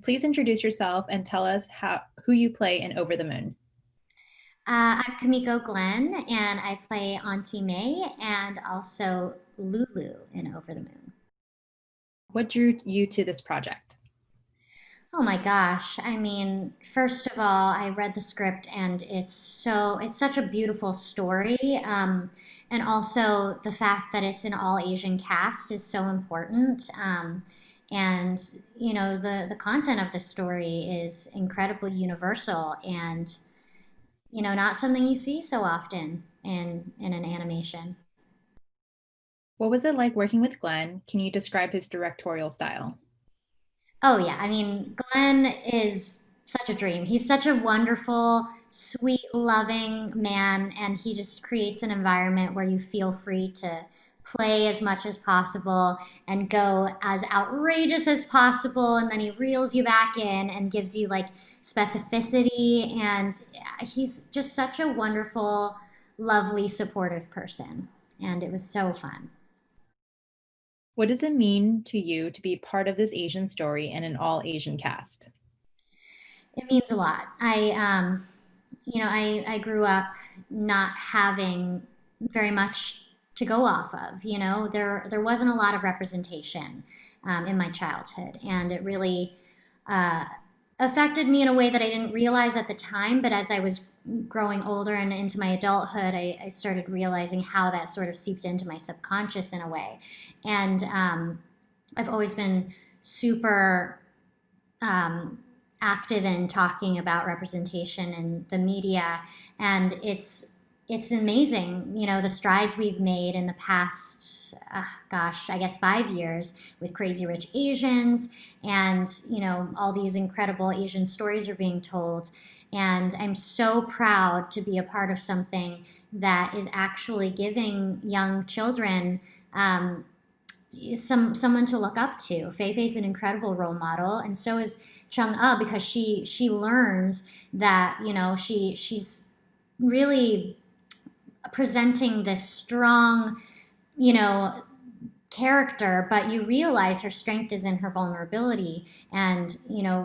please introduce yourself and tell us who you play in Over the Moon. I'm Kimiko Glenn, and I play Auntie May and also Lulu in Over the Moon. What drew you to this project? Oh my gosh. I mean, first of all, I read the script and it's such a beautiful story. And also the fact that it's an all Asian cast is so important. And the content of the story is incredibly universal and not something you see so often in an animation. What was it like working with Glenn? Can you describe his directorial style? Oh yeah, I mean, Glenn is such a dream. He's such a wonderful, sweet, loving man, and he just creates an environment where you feel free to play as much as possible and go as outrageous as possible, and then he reels you back in and gives you like specificity, and he's just such a wonderful, lovely, supportive person, and it was so fun. What does it mean to you to be part of this Asian story and an all Asian cast? It means a lot. I grew up not having very much to go off of. There wasn't a lot of representation in my childhood, and it really uh, affected me in a way that I didn't realize at the time. But as I was growing older and into my adulthood, I started realizing how that sort of seeped into my subconscious in a way. And I've always been super um, active in talking about representation in the media, and it's amazing, the strides we've made in the past, gosh, I guess 5 years with Crazy Rich Asians, and all these incredible Asian stories are being told, and I'm so proud to be a part of something that is actually giving young children someone to look up to. Fei Fei's an incredible role model, and so is Chung because she learns that she's really presenting this strong you know character, but you realize her strength is in her vulnerability and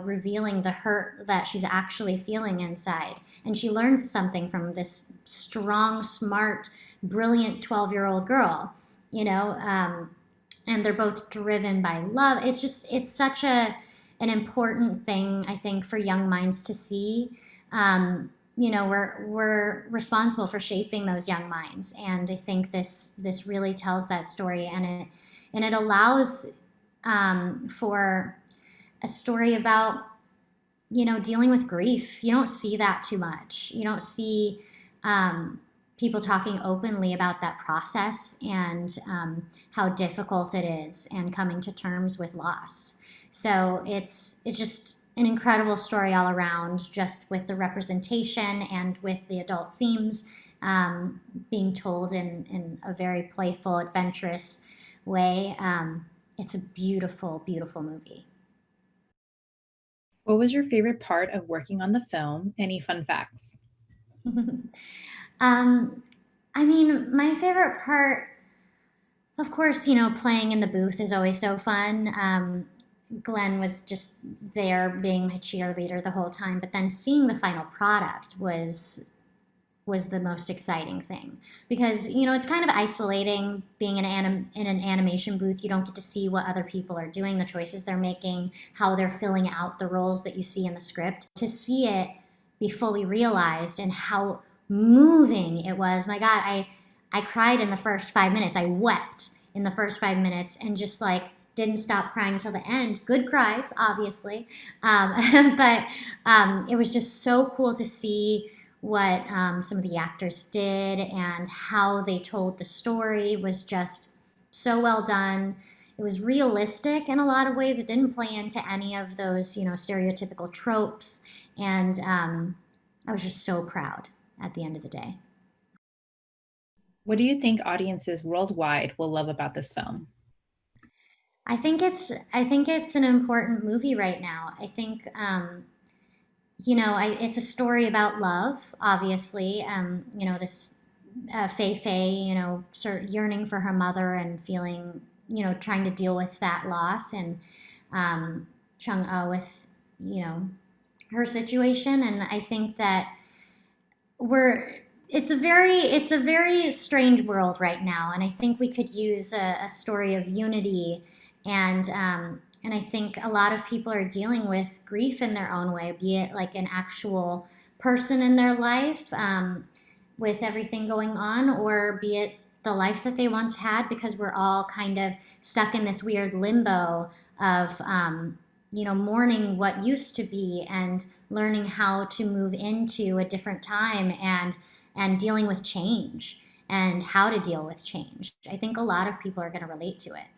revealing the hurt that she's actually feeling inside, and she learns something from this strong, smart, brilliant 12-year-old girl. you know um, and they're both driven by love. It's such an important thing, I think, for young minds to see. We're responsible for shaping those young minds, and I think this really tells that story, and it allows for a story about dealing with grief. You don't see that too much. You don't see people talking openly about that process and how difficult it is and coming to terms with loss. So it's just an incredible story all around, just with the representation and with the adult themes being told in a very playful, adventurous way. It's a beautiful, beautiful movie. What was your favorite part of working on the film? Any fun facts? um, I mean, my favorite part, of course, playing in the booth is always so fun. Glenn was just there being my cheerleader the whole time, but then seeing the final product was the most exciting thing, because it's kind of isolating being in an animation booth. You don't get to see what other people are doing, the choices they're making, how they're filling out the roles that you see in the script. To see it be fully realized and how moving it was, my God, I cried in the first 5 minutes. I wept in the first 5 minutes and just like didn't stop crying till the end. Good cries, obviously, but it was just so cool to see what some of the actors did and how they told the story was just so well done. It was realistic in a lot of ways. It didn't play into any of those, stereotypical tropes. And I was just so proud at the end of the day. What do you think audiences worldwide will love about this film? I think it's an important movie right now. I think it's a story about love, obviously. This Fei Fei, sort of yearning for her mother and feeling, trying to deal with that loss, and Chung with her situation. And I think that we're it's a very strange world right now, and I think we could use a story of unity. And I think a lot of people are dealing with grief in their own way, be it like an actual person in their life, with everything going on, or be it the life that they once had, because we're all kind of stuck in this weird limbo of mourning what used to be and learning how to move into a different time, and dealing with change and how to deal with change. I think a lot of people are going to relate to it.